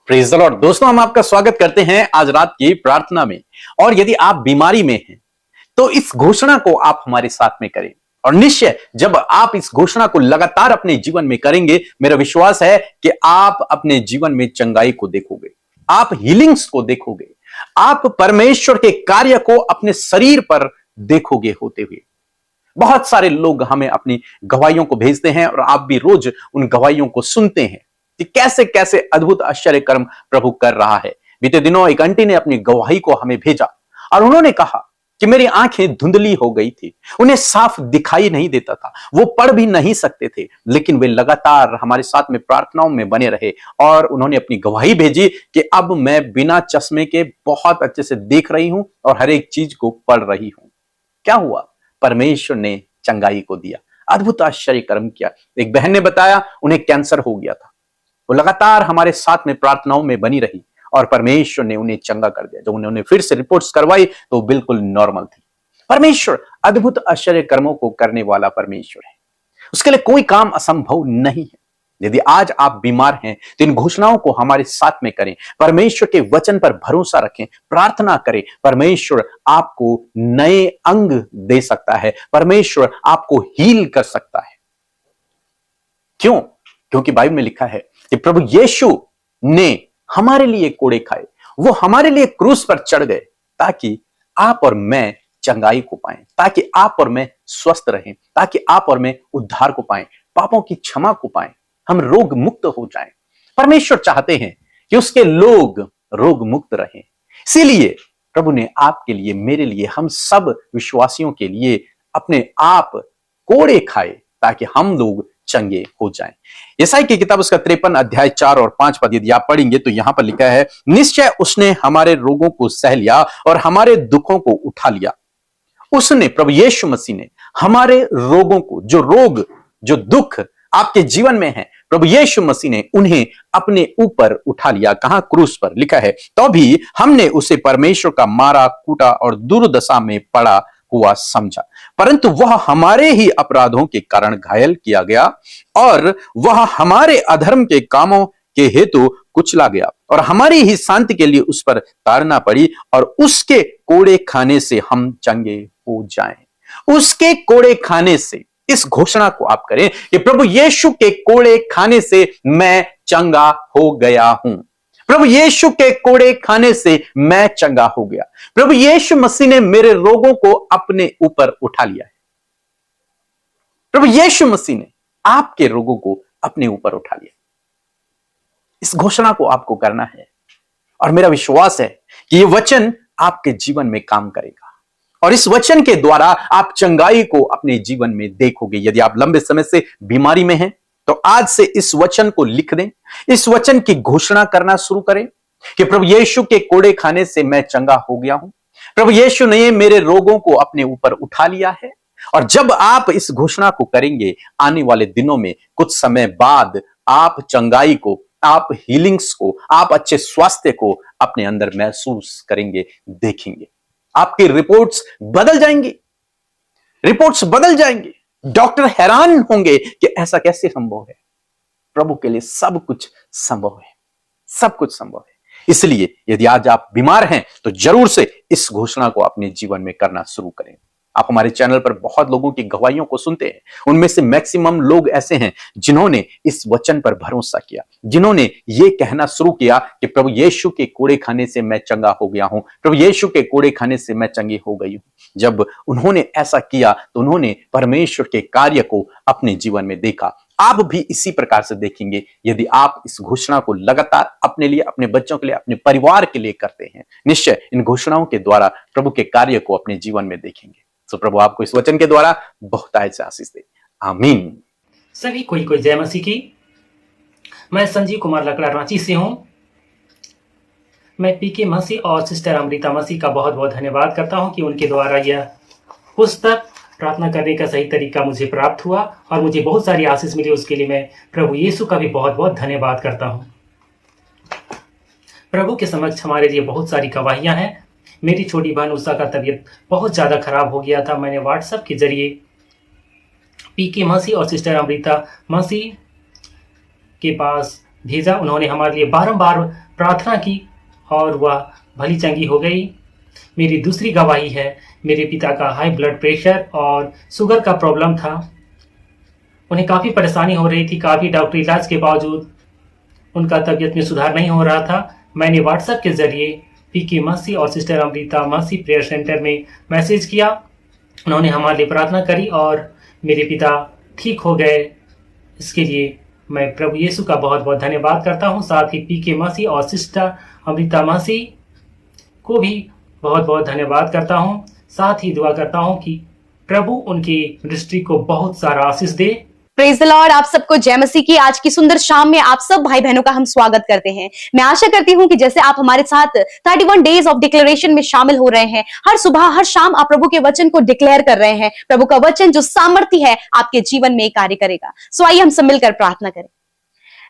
Praise the Lord. दोस्तों, हम आपका स्वागत करते हैं आज रात की प्रार्थना में। और यदि आप बीमारी में हैं तो इस घोषणा को आप हमारे साथ में करें। और निश्चय जब आप इस घोषणा को लगातार अपने जीवन में करेंगे, मेरा विश्वास है कि आप अपने जीवन में चंगाई को देखोगे, आप हीलिंग्स को देखोगे, आप परमेश्वर के कार्य को अपने शरीर पर देखोगे होते हुए। बहुत सारे लोग हमें अपनी गवाहियों को भेजते हैं और आप भी रोज उन गवाहियों को सुनते हैं कि कैसे कैसे अद्भुत आश्चर्य कर्म प्रभु कर रहा है। बीते दिनों एक आंटी ने अपनी गवाही को हमें भेजा और उन्होंने कहा कि मेरी आंखें धुंधली हो गई थी, उन्हें साफ दिखाई नहीं देता था, वो पढ़ भी नहीं सकते थे, लेकिन वे लगातार हमारे साथ में प्रार्थनाओं में बने रहे और उन्होंने अपनी गवाही भेजी कि अब मैं बिना चश्मे के बहुत अच्छे से देख रही हूं और हर एक चीज को पढ़ रही हूं। क्या हुआ? परमेश्वर ने चंगाई को दिया, अद्भुत आश्चर्य कर्म किया। एक बहन ने बताया उन्हें कैंसर हो गया था, वो लगातार हमारे साथ में प्रार्थनाओं में बनी रही और परमेश्वर ने उन्हें चंगा कर दिया। जब उन्होंने फिर से रिपोर्ट्स करवाई तो बिल्कुल नॉर्मल थी। परमेश्वर अद्भुत आश्चर्य कर्मों को करने वाला परमेश्वर है, उसके लिए कोई काम असंभव नहीं है। यदि आज आप बीमार हैं तो इन घोषणाओं को हमारे साथ में करें, परमेश्वर के वचन पर भरोसा रखें, प्रार्थना करें। परमेश्वर आपको नए अंग दे सकता है, परमेश्वर आपको हील कर सकता है। क्यों? क्योंकि बाइबल में लिखा है कि प्रभु यीशु ने हमारे लिए कोड़े खाए, वो हमारे लिए क्रूस पर चढ़ गए ताकि आप और मैं चंगाई को पाएं, ताकि आप और मैं स्वस्थ रहें, ताकि आप और मैं उद्धार को पाएं, पापों की क्षमा को पाएं, हम रोग मुक्त हो जाएं। परमेश्वर चाहते हैं कि उसके लोग रोग मुक्त रहें। इसीलिए प्रभु ने आपके लिए, मेरे लिए, हम सब विश्वासियों के लिए अपने आप कोड़े खाए ताकि हम लोग चंगे हो जाएं। यशायाह की किताब उसका 53 अध्याय 4 और 5 पद यदि आप पढ़ेंगे तो यहां पर लिखा है, निश्चय उसने हमारे रोगों को सह लिया और हमारे दुखों को उठा लिया। उसने, प्रभु यीशु मसीह ने हमारे रोगों को, जो रोग, जो दुख आपके जीवन में है, प्रभु यीशु मसीह ने उन्हें अपने ऊपर उठा लिया। कहां? क्रूस पर। लिखा है, तो भी हमने उसे परमेश्वर का मारा, कूटा और दुर्दशा में पड़ा हुआ समझा, परंतु वह हमारे ही अपराधों के कारण घायल किया गया और वह हमारे अधर्म के कामों के हेतु कुचला गया और हमारी ही शांति के लिए उस पर ताड़ना पड़ी और उसके कोड़े खाने से हम चंगे हो जाएं। उसके कोड़े खाने से, इस घोषणा को आप करें कि प्रभु यीशु के कोड़े खाने से मैं चंगा हो गया हूं। प्रभु यीशु के कोड़े खाने से मैं चंगा हो गया। प्रभु यीशु मसीह ने मेरे रोगों को अपने ऊपर उठा लिया है। प्रभु यीशु मसीह ने आपके रोगों को अपने ऊपर उठा लिया। इस घोषणा को आपको करना है और मेरा विश्वास है कि यह वचन आपके जीवन में काम करेगा और इस वचन के द्वारा आप चंगाई को अपने जीवन में देखोगे। यदि आप लंबे समय से बीमारी में हैं तो आज से इस वचन को लिख दें, इस वचन की घोषणा करना शुरू करें कि प्रभु यीशु के कोड़े खाने से मैं चंगा हो गया हूं, प्रभु यीशु ने मेरे रोगों को अपने ऊपर उठा लिया है। और जब आप इस घोषणा को करेंगे, आने वाले दिनों में कुछ समय बाद आप चंगाई को, आप हीलिंग्स को, आप अच्छे स्वास्थ्य को अपने अंदर महसूस करेंगे, देखेंगे। आपकी रिपोर्ट्स बदल जाएंगी, रिपोर्ट्स बदल जाएंगे। डॉक्टर हैरान होंगे कि ऐसा कैसे संभव है। प्रभु के लिए सब कुछ संभव है, सब कुछ संभव है। इसलिए यदि आज आप बीमार हैं तो जरूर से इस घोषणा को अपने जीवन में करना शुरू करें। आप हमारे चैनल पर बहुत लोगों की गवाहियों को सुनते हैं, उनमें से मैक्सिमम लोग ऐसे हैं जिन्होंने इस वचन पर भरोसा किया, जिन्होंने ये कहना शुरू किया कि प्रभु यीशु के कोड़े खाने से मैं चंगा हो गया हूं, प्रभु यीशु के कोड़े खाने से मैं चंगी हो गई हूं। जब उन्होंने ऐसा किया तो उन्होंने परमेश्वर के कार्य को अपने जीवन में देखा। आप भी इसी प्रकार से देखेंगे यदि आप इस घोषणा को लगातार अपने लिए, अपने बच्चों के लिए, अपने परिवार के लिए करते हैं। निश्चय इन घोषणाओं के द्वारा प्रभु के कार्य को अपने जीवन में देखेंगे। तो प्रभु आपको इस वचन के द्वारा बहुतायत से आशीष दे। आमीन। सभी को जय मसीह की। मैं संजीव कुमार लकड़ा रांची से हूं। मैं पीके मसीह और सिस्टर अमृता मसीह का बहुत बहुत धन्यवाद करता हूं कि उनके द्वारा यह पुस्तक प्रार्थना करने का सही तरीका मुझे प्राप्त हुआ और मुझे बहुत सारी आशीष मिली। उसके लिए मैं प्रभु यीशु का भी बहुत बहुत धन्यवाद करता हूं। प्रभु के समक्ष हमारे लिए बहुत सारी गवाहियां हैं। मेरी छोटी बहन उषा का तबीयत बहुत ज़्यादा खराब हो गया था। मैंने व्हाट्सएप के जरिए पीके मसीह और सिस्टर अमृता मसीह के पास भेजा। उन्होंने हमारे लिए बारंबार प्रार्थना की और वह भली चंगी हो गई। मेरी दूसरी गवाही है, मेरे पिता का हाई ब्लड प्रेशर और शुगर का प्रॉब्लम था। उन्हें काफ़ी परेशानी हो रही थी, काफ़ी डॉक्टरी इलाज के बावजूद उनका तबीयत में सुधार नहीं हो रहा था। मैंने व्हाट्सएप के जरिए पीके मसी और सिस्टर अमृता मसी प्रेयर सेंटर में मैसेज किया। उन्होंने हमारे लिए प्रार्थना करी और मेरे पिता ठीक हो गए। इसके लिए मैं प्रभु यीशु का बहुत बहुत धन्यवाद करता हूँ। साथ ही पीके मसी और सिस्टर अमृता मसी को भी बहुत बहुत धन्यवाद करता हूँ। साथ ही दुआ करता हूँ कि प्रभु उनकी मिनिस्ट्री को बहुत सारा आशीष दे। Praise the lord. आप सबको जय मसीह की आज की सुंदर शाम में आप सब भाई बहनों का हम स्वागत करते हैं। मैं आशा करती हूं कि जैसे आप हमारे साथ 31 डेज ऑफ डिक्लेरेशन में शामिल हो रहे हैं, हर सुबह हर शाम आप प्रभु के वचन को डिक्लेयर कर रहे हैं। प्रभु का वचन जो सामर्थ्य है आपके जीवन में कार्य करेगा। सो आइए हम सब मिलकर प्रार्थना करें।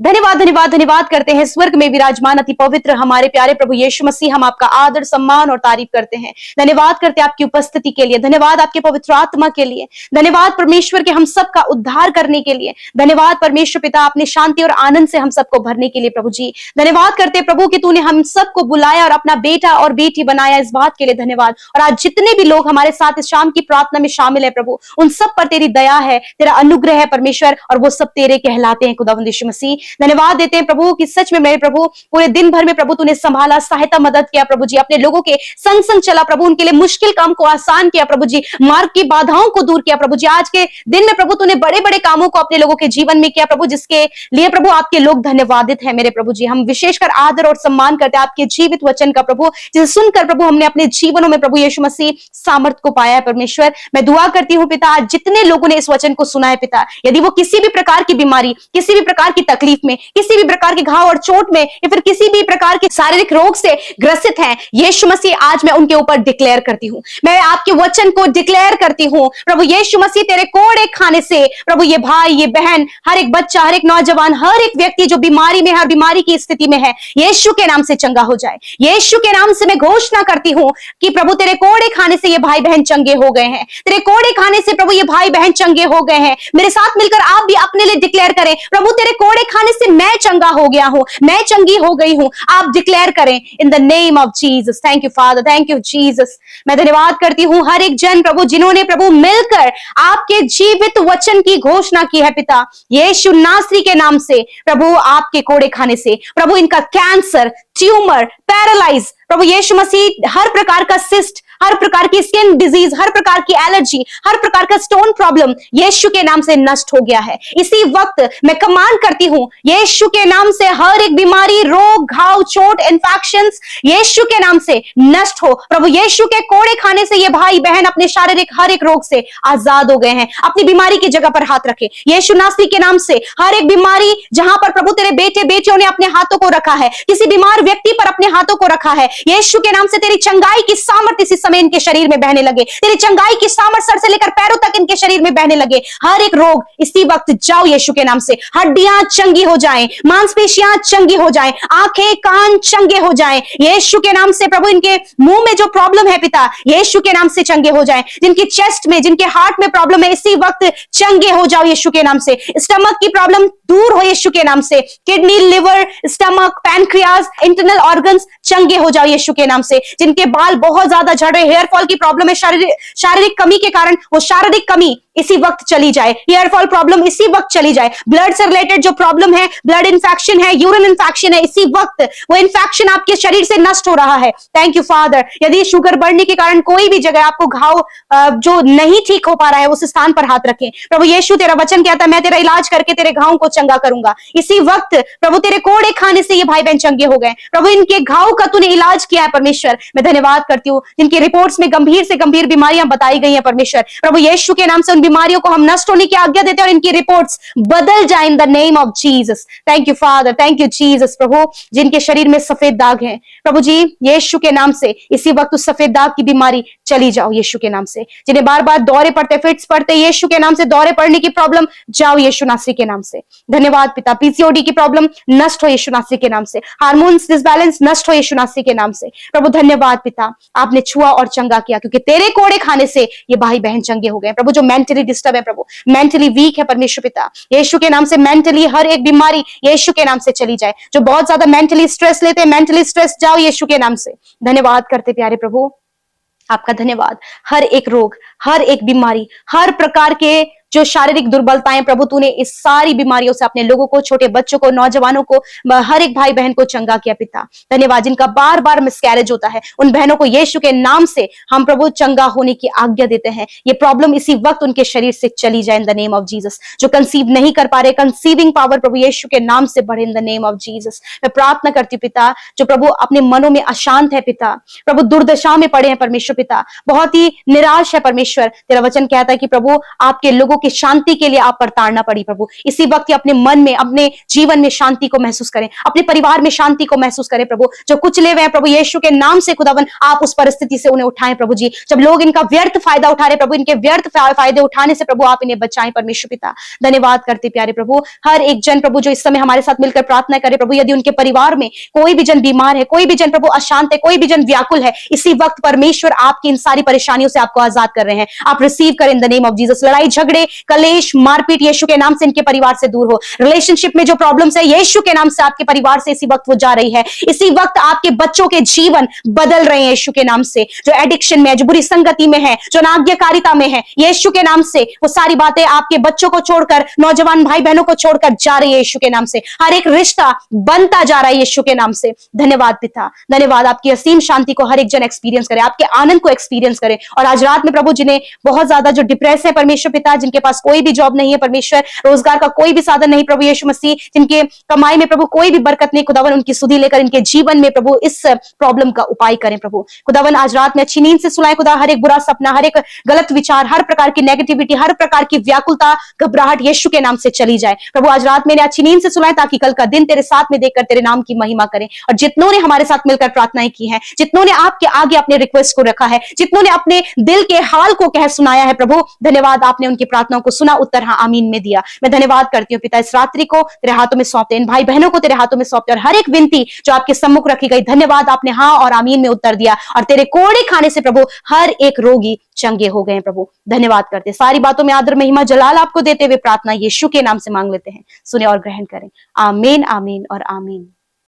धन्यवाद धन्यवाद धन्यवाद करते हैं स्वर्ग में विराजमान अति पवित्र हमारे प्यारे प्रभु यीशु मसीह। हम आपका आदर सम्मान और तारीफ करते हैं। धन्यवाद करते हैं आपकी उपस्थिति के लिए, धन्यवाद आपके पवित्र आत्मा के लिए, धन्यवाद परमेश्वर के हम सबका उद्धार करने के लिए, धन्यवाद परमेश्वर पिता अपनी शांति और आनंद से हम सबको भरने के लिए। प्रभु जी धन्यवाद करते हैं प्रभु कि तूने हम सबको बुलाया और अपना बेटा और बेटी बनाया। इस बात के लिए धन्यवाद। और आज जितने भी लोग हमारे साथ इस शाम की प्रार्थना में शामिल है प्रभु, उन सब पर तेरी दया है, तेरा अनुग्रह है परमेश्वर, और वो सब तेरे कहलाते हैं खुदावंद यीशु मसीह। धन्यवाद देते हैं प्रभु कि सच में मेरे प्रभु पूरे दिन भर में प्रभु तूने संभाला, सहायता मदद किया प्रभु जी, अपने लोगों के संग संग चला प्रभु, उनके लिए मुश्किल काम को आसान किया प्रभु जी, मार्ग की बाधाओं को दूर किया प्रभु जी। आज के दिन में प्रभु तूने बड़े बड़े कामों को अपने लोगों के जीवन में किया प्रभु, जिसके लिए प्रभु आपके लोग धन्यवादित है मेरे प्रभु जी। हम विशेषकर आदर और सम्मान करते हैं आपके जीवित वचन का प्रभु, जिसे सुनकर प्रभु हमने अपने जीवनों में प्रभु यीशु मसीह सामर्थ को पाया है परमेश्वर। मैं दुआ करती हूँ पिता, आज जितने लोगों ने इस वचन को सुना है पिता, यदि वो किसी भी प्रकार की बीमारी, किसी भी प्रकार की तकलीफ में, किसी भी प्रकार के घाव और चोट में, या फिर किसी भी प्रकार के शारीरिक रोग से ग्रसित हैं, यीशु मसीह आज मैं उनके ऊपर डिक्लेयर करती हूँ, मैं आपके वचन को डिक्लेयर करती हूँ प्रभु यीशु मसीह। तेरे कोड़े खाने से प्रभु ये भाई, ये बहन, हर एक बच्चा, हर एक नौजवान, हर एक व्यक्ति जो बीमारी में, हर बीमारी की स्थिति में है, यीशु के नाम से चंगा हो जाए। यीशु के नाम से मैं घोषणा करती हूँ कि प्रभु तेरे कोड़े खाने से ये भाई बहन चंगे हो गए हैं, तेरे कोड़े खाने से प्रभु ये भाई बहन चंगे हो गए हैं। मेरे साथ मिलकर आप भी अपने लिए डिक्लेयर करें, प्रभु तेरे कोड़े खाने से मैं चंगा हो गया हूं, मैं चंगी हो गई हूं। आप डिक्लेयर करें इन the name of Jesus. Thank you father, thank you Jesus. मैं धन्यवाद करती हूं हर एक जन प्रभु जिन्होंने प्रभु मिलकर आपके जीवित वचन की घोषणा की है पिता, यीशु नासरी के नाम से प्रभु आपके कोड़े खाने से प्रभु इनका कैंसर, ट्यूमर, पैरालाइज प्रभु यीशु मसीह, हर प्रकार का सिस्ट, हर प्रकार की स्किन डिजीज, हर प्रकार की एलर्जी, हर प्रकार का स्टोन प्रॉब्लम यीशु के नाम से नष्ट हो गया है। इसी वक्त मैं कमांड करती हूं यीशु के नाम से हर एक बीमारी, रोग, घाव, चोट, इन्फेक्शंस यीशु के नाम से नष्ट हो। प्रभु यीशु के कोड़े खाने से ये भाई बहन अपने शारीरिक हर एक रोग से आजाद हो गए हैं। अपनी बीमारी की जगह पर हाथ रखे यीशु नासरी के नाम से। हर एक बीमारी जहां पर प्रभु तेरे बेटे बेटियों ने अपने हाथों को रखा है, किसी बीमार व्यक्ति पर अपने हाथों को रखा है, यीशु के नाम से तेरी चंगाई की सामर्थ्य इसी समय इनके शरीर में बहने लगे, तेरी चंगाई की सामर्थ्य सर से लेकर पैरों तक इनके शरीर में बहने लगे। हर एक रोग इसी वक्त जाओ यीशु के नाम से। हड्डियां चंगी हो जाएं, मांसपेशियां चंगी हो जाएं, आंखें कान चंगे हो जाएं यीशु के नाम से। प्रभु इनके मुंह में जो प्रॉब्लम है पिता, यीशु के नाम से चंगे हो जाएं। जिनकी चेस्ट में, जिनके हार्ट में प्रॉब्लम है, इसी वक्त चंगे हो जाओ यीशु के नाम से। स्टमक की प्रॉब्लम दूर हो यीशु के नाम से। Kidney, liver, stomach, pancreas, internal organs चंगे हो जाओ यीशु के नाम से। जिनके बाल बहुत ज्यादा झड़ रहे, हेयर फॉल की प्रॉब्लम है, शारीरिक कमी के कारण वो शारीरिक कमी इसी वक्त चली जाए, हेयर फॉल प्रॉब्लम इसी वक्त चली जाए। ब्लड से रिलेटेड जो प्रॉब्लम है, ब्लड इन्फेक्शन है, यूरिन इन्फेक्शन है, इसी वक्त वो इन्फेक्शन आपके शरीर से नष्ट हो रहा है। Thank you father. यदि शुगर बढ़ने के कारण कोई भी जगह आपको घाव जो नहीं ठीक हो पा रहा है, उस स्थान पर हाथ रखें। प्रभु यीशु तेरा वचन कहता है मैं तेरा इलाज करके तेरे घावों को चंगा करूंगा। इसी वक्त प्रभु तेरे कोड़े खाने से ये भाई बहन चंगे हो गए। प्रभु इनके घाव का तूने इलाज किया है परमेश्वर। मैं धन्यवाद करती हूँ जिनकी रिपोर्ट्स में गंभीर से गंभीर बीमारियां बताई गई हैं परमेश्वर। प्रभु यीशु के नाम से उन बीमारियों को हम नष्ट होने की आज्ञा देते हैं और इनकी रिपोर्ट्स बदल जाए in the name of Jesus. Thank you father, thank you Jesus. प्रभु जिनके शरीर में सफेद दाग हैं, प्रभु जी यीशु के नाम से इसी वक्त उस सफेद दाग की बीमारी चली जाओ यीशु के नाम से। जिन्हें बार बार दौरे पड़ते, फिट्स पड़ते, यीशु के नाम से दौरे पड़ने की प्रॉब्लम जाओ यीशु नासरी के नाम से। धन्यवाद पिता। पीसीओडी की प्रॉब्लम नष्ट हो यीशु नासरी के नाम से। हार्मोन्स डिसबैलेंस नष्ट हो यीशु नासरी के नाम से। प्रभु धन्यवाद पिता, आपने छुआ और चंगा किया क्योंकि तेरे कोड़े खाने से ये भाई बहन चंगे हो गए। प्रभु जो मेंटली डिस्टर्ब है, प्रभु मेंटली वीक है परमेश्वर पिता, यीशु के नाम से मेंटली हर एक बीमारी यीशु के नाम से चली जाए। जो बहुत ज्यादा मेंटली स्ट्रेस लेते हैं, मेंटली स्ट्रेस जाओ यीशु के नाम से। धन्यवाद करते प्यारे प्रभु, आपका धन्यवाद। हर एक रोग, हर एक बीमारी, हर प्रकार के जो शारीरिक दुर्बलताएं प्रभु, तूने इस सारी बीमारियों से अपने लोगों को, छोटे बच्चों को, नौजवानों को, हर एक भाई बहन को चंगा किया पिता। धन्यवाद। जिनका बार बार मिसकैरेज होता है, उन बहनों को यीशु के नाम से हम प्रभु चंगा होने की आज्ञा देते हैं। ये प्रॉब्लम इसी वक्त उनके शरीर से चली जाए in the name of Jesus. जो कंसीव नहीं कर पा रहे, कंसीविंग पावर प्रभु यीशु के नाम से बढ़े इन द नेम ऑफ जीसस। मैं प्रार्थना करती हूँ पिता, जो प्रभु अपने मनों में अशांत है पिता, प्रभु दुर्दशा में पड़े हैं परमेश्वर पिता, बहुत ही निराश है परमेश्वर। तेरा वचन कहता है कि प्रभु आपके लोगों की शांति के लिए आप पर ताड़ना पड़ी प्रभु। इसी वक्त ये अपने मन में, अपने जीवन में शांति को महसूस करें, अपने परिवार में शांति को महसूस करें प्रभु। जो कुचले हुए हैं प्रभु यीशु के नाम से खुदावन आप उस परिस्थिति से उन्हें उठाएं प्रभु जी। जब लोग इनका व्यर्थ फायदा उठा रहे प्रभु, इनके व्यर्थ फायदे उठाने से प्रभु आप इन्हें बचाएं परमेश्वर पिता। धन्यवाद करते प्यारे प्रभु। हर एक जन प्रभु जो इस समय हमारे साथ मिलकर प्रार्थना करे प्रभु, यदि उनके परिवार में कोई भी जन बीमार है, कोई भी जन प्रभु अशांत है, कोई भी जन व्याकुल है, इसी वक्त परमेश्वर आपकी इन सारी परेशानियों से आपको आजाद कर रहे हैं। आप रिसीव करें इन द नेम ऑफ जीसस। लड़ाई झगड़े कलेश मारपीट यीशु के नाम से इनके परिवार से दूर हो। रिलेशनशिप में जो प्रॉब्लम्स है यीशु के नाम से आपके परिवार से इसी वक्त वो जा रही है। इसी वक्त आपके बच्चों के जीवन बदल रहे हैं यीशु के नाम से। जो एडिक्शन में है, जो बुरी संगति में है, जो अनाज्ञाकारिता में है, यीशु के नाम से वो सारी बातें आपके बच्चों को छोड़कर, नौजवान भाई बहनों को छोड़कर जा रही है यीशु के नाम से। हर एक रिश्ता बनता जा रहा है यीशु के नाम से। धन्यवाद पिता, धन्यवाद। आपकी असीम शांति को हर एक जन एक्सपीरियंस करे, आपके आनंद को एक्सपीरियंस करे। और आज रात में प्रभु जिन्हें बहुत ज्यादा जो डिप्रेस है परमेश्वर पिता, जिनके पास कोई भी जॉब नहीं है परमेश्वर, रोजगार का कोई भी साधन नहीं प्रभु यीशु मसीह, जिनके कमाई में प्रभु कोई भी बरकत नहीं, खुदावन उनकी सुधि लेकर इनके जीवन में प्रभु इस प्रॉब्लम का उपाय करें प्रभु। खुदावन आज रात में अच्छी नींद से सुलाएं खुदा। हर एक बुरा सपना, हर एक गलत विचार, हर प्रकार की नेगेटिविटी, हर प्रकार की व्याकुलता, घबराहट यीशु के नाम से चली जाए प्रभु। आज रात में अच्छी नींद से सुलाएं ताकि कल का दिन तेरे साथ में देखकर तेरे नाम की महिमा करें। और जितनों ने हमारे साथ मिलकर प्रार्थनाएं की हैं, जितनों ने आपके आगे अपने रिक्वेस्ट को रखा है, जितनों ने अपने दिल के हाल को कह सुनाया है प्रभु, धन्यवाद। आपने उनकी प्रार्थनाओं को सुना, उत्तर हाँ आमीन में दिया। मैं धन्यवाद करती हूँ पिता, इस रात्रि को तेरे हाथों में सौंपते, इन भाई बहनों को तेरे हाथों में सौंपते, और हर एक विनती जो आपके सम्मुख रखी गई, धन्यवाद आपने हाँ और आमीन में उत्तर दिया। और तेरे कोड़े खाने से प्रभु हर एक रोगी चंगे हो गए प्रभु। धन्यवाद करते, सारी बातों में आदर महिमा जलाल आपको देते हुए प्रार्थना यीशु के नाम से मांग लेते हैं। सुने और ग्रहण करें। आमीन, आमीन और आमीन।